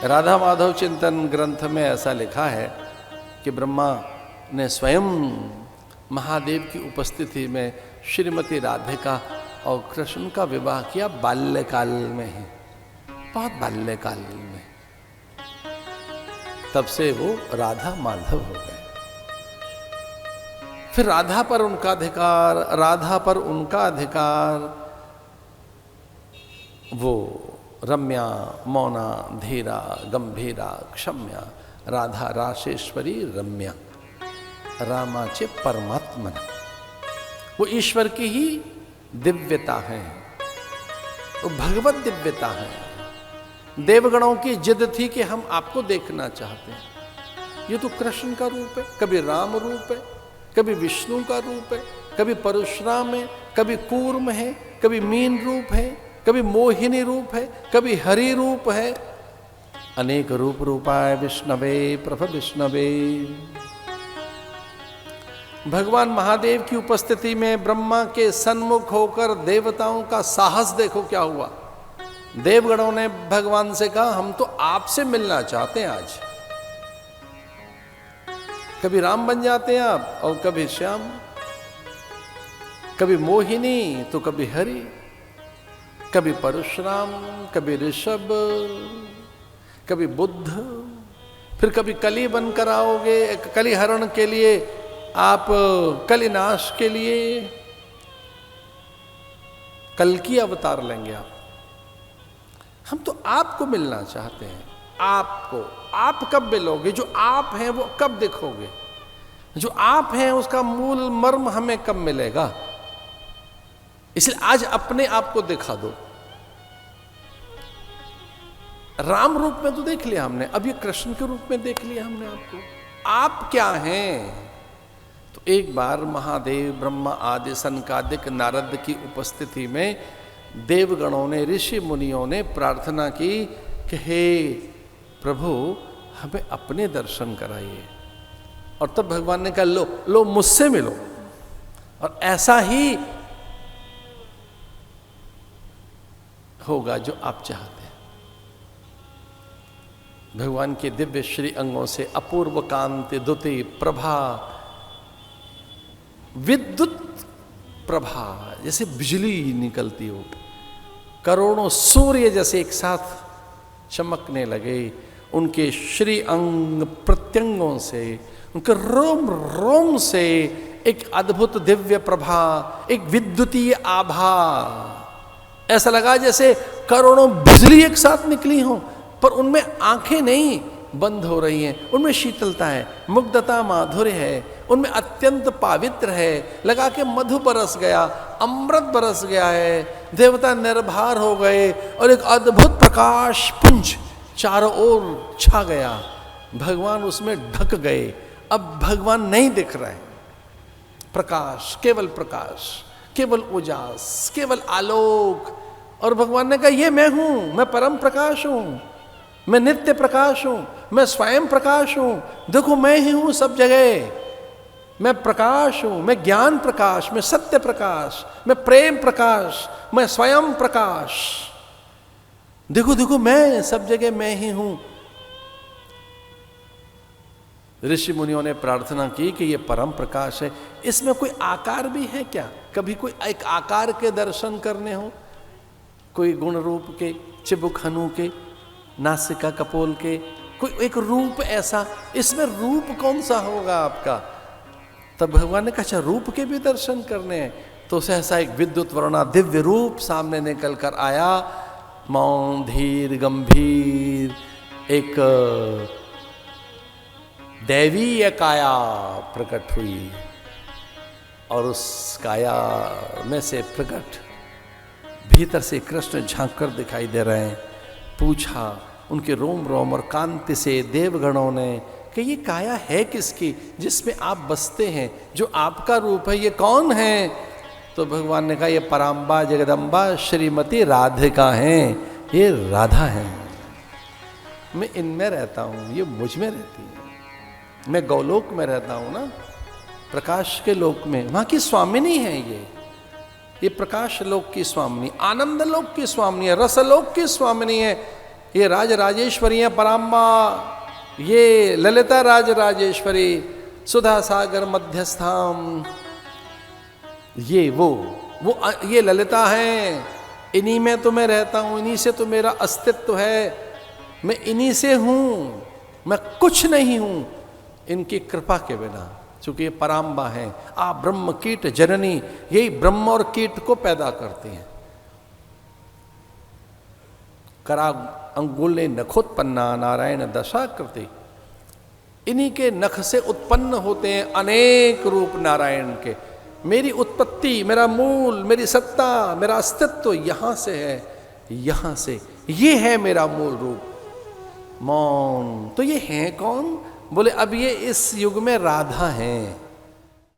राधा माधव चिंतन ग्रंथ में ऐसा लिखा है कि ब्रह्मा ने स्वयं महादेव की उपस्थिति में श्रीमती राधिका और कृष्ण का विवाह किया बाल्यकाल में ही, बहुत बाल्यकाल में। तब से वो राधा माधव हो गए। फिर राधा पर उनका अधिकार, वो रम्या, मौना, धीरा, गंभीरा, क्षम्या, राधा राशेश्वरी रम्या, रामाचे परमात्मन। वो ईश्वर की ही दिव्यता है, वो भगवत दिव्यता है। देवगणों की जिद थी कि हम आपको देखना चाहते हैं। ये तो कृष्ण का रूप है, कभी राम रूप है, कभी विष्णु का रूप है, कभी परशुराम है, कभी कूर्म है, कभी मीन रूप है, कभी मोहिनी रूप है, कभी हरि रूप है। अनेक रूप रूपाय विष्णवे प्रभ विष्णवे। भगवान महादेव की उपस्थिति में ब्रह्मा के सन्मुख होकर देवताओं का साहस देखो क्या हुआ। देवगणों ने भगवान से कहा हम तो आपसे मिलना चाहते हैं आज। कभी राम बन जाते हैं आप, और कभी श्याम, कभी मोहिनी तो कभी हरि, कभी परशुराम, कभी ऋषभ, कभी बुद्ध, फिर कभी कली बनकर आओगे, कली हरण के लिए आप, कलिनाश के लिए कल की अवतार लेंगे आप। हम तो आपको मिलना चाहते हैं। आपको, आप कब मिलोगे? जो आप हैं वो कब देखोगे? जो आप हैं उसका मूल मर्म हमें कब मिलेगा? इसलिए आज अपने आप को दिखा दो। राम रूप में तो देख लिया हमने, अब ये कृष्ण के रूप में देख लिया हमने आपको। आप क्या हैं? तो एक बार महादेव, ब्रह्मा आदि सनकादिक नारद की उपस्थिति में देवगणों ने, ऋषि मुनियों ने प्रार्थना की कि हे प्रभु हमें अपने दर्शन कराइए। और तब भगवान ने कहा लो मुझसे मिलो, और ऐसा ही होगा जो आप चाहते हैं। भगवान के दिव्य श्री अंगों से अपूर्व कांति दुति प्रभा, विद्युत प्रभा, जैसे बिजली निकलती हो, करोड़ों सूर्य जैसे एक साथ चमकने लगे। उनके श्री अंग प्रत्यंगों से, उनके रोम रोम से एक अद्भुत दिव्य प्रभा, एक विद्युतीय आभा, ऐसा लगा जैसे करोड़ों बिजली एक साथ निकली हो, पर उनमें आंखें नहीं बंद हो रही हैं, उनमें शीतलता है, मुग्धता, माधुर्य है, उनमें अत्यंत पवित्र है। लगा के मधु बरस गया, अमृत बरस गया है, देवता निर्भर हो गए, और एक अद्भुत प्रकाश पुंज चारों ओर छा गया। भगवान उसमें ढक गए। अब भगवान नहीं दिख रहे। प्रकाश, केवल उजास, केवल आलोक। और भगवान ने कहा ये मैं हूं, मैं परम प्रकाश हूं, मैं नित्य प्रकाश हूं, मैं स्वयं प्रकाश हूं। देखो मैं ही हूं सब जगह। मैं प्रकाश हूं, मैं ज्ञान प्रकाश, मैं सत्य प्रकाश, मैं प्रेम प्रकाश, मैं स्वयं प्रकाश। देखो देखो मैं सब जगह मैं ही हूं। ऋषि मुनियों ने प्रार्थना की कि ये परम प्रकाश है, इसमें कोई आकार भी है क्या? कभी कोई एक आकार के दर्शन करने हो, कोई गुण रूप के, चिबुक हनु के, नासिका कपोल के, कोई एक रूप ऐसा, इसमें रूप कौन सा होगा आपका? तब भगवान ने कहा अच्छा रूप के भी दर्शन करने हैं। तो सहसा एक विद्युत वर्णा दिव्य रूप सामने निकल कर आया, मौन, धीर, गंभीर, एक दैवीय काया प्रकट हुई। और उस काया में से प्रकट भीतर से कृष्ण झांक कर दिखाई दे रहे हैं। पूछा उनके रोम रोम और कांति से देवगणों ने कि ये काया है किसकी जिसमें आप बसते हैं, जो आपका रूप है, ये कौन है? तो भगवान ने कहा ये पराम्बा जगदम्बा श्रीमती राधिका हैं, ये राधा हैं। मैं इनमें रहता हूँ, ये मुझ में रहती है। मैं गौलोक में रहता हूँ ना, प्रकाश के लोक में, वहाँ की स्वामिनी है ये प्रकाश लोक की स्वामिनी, आनंद लोक की स्वामिनी है, रसलोक की स्वामिनी है। ये राज राजेश्वरी पराम्बा, ये ललिता राज राजेश्वरी, सुधा सागर मध्यस्थाम, ये वो ये ललिता हैं, इन्हीं में तो मैं रहता हूं, इन्हीं से तो मेरा अस्तित्व है, मैं इन्हीं से हूं, मैं कुछ नहीं हूं इनकी कृपा के बिना, चूंकि ये पराम्बा हैं। आ ब्रह्म कीट जननी, यही ब्रह्म और कीट को पैदा करती हैं। करा अंगुल्य नखोत्पन्ना नारायण दशाकृति, इन्हीं के नख से उत्पन्न होते हैं अनेक रूप नारायण के। मेरी उत्पत्ति, मेरा मूल, मेरी सत्ता, मेरा अस्तित्व यहां से है, यहां से, ये है मेरा मूल रूप। मौन, तो ये है कौन? बोले अब ये इस युग में राधा हैं।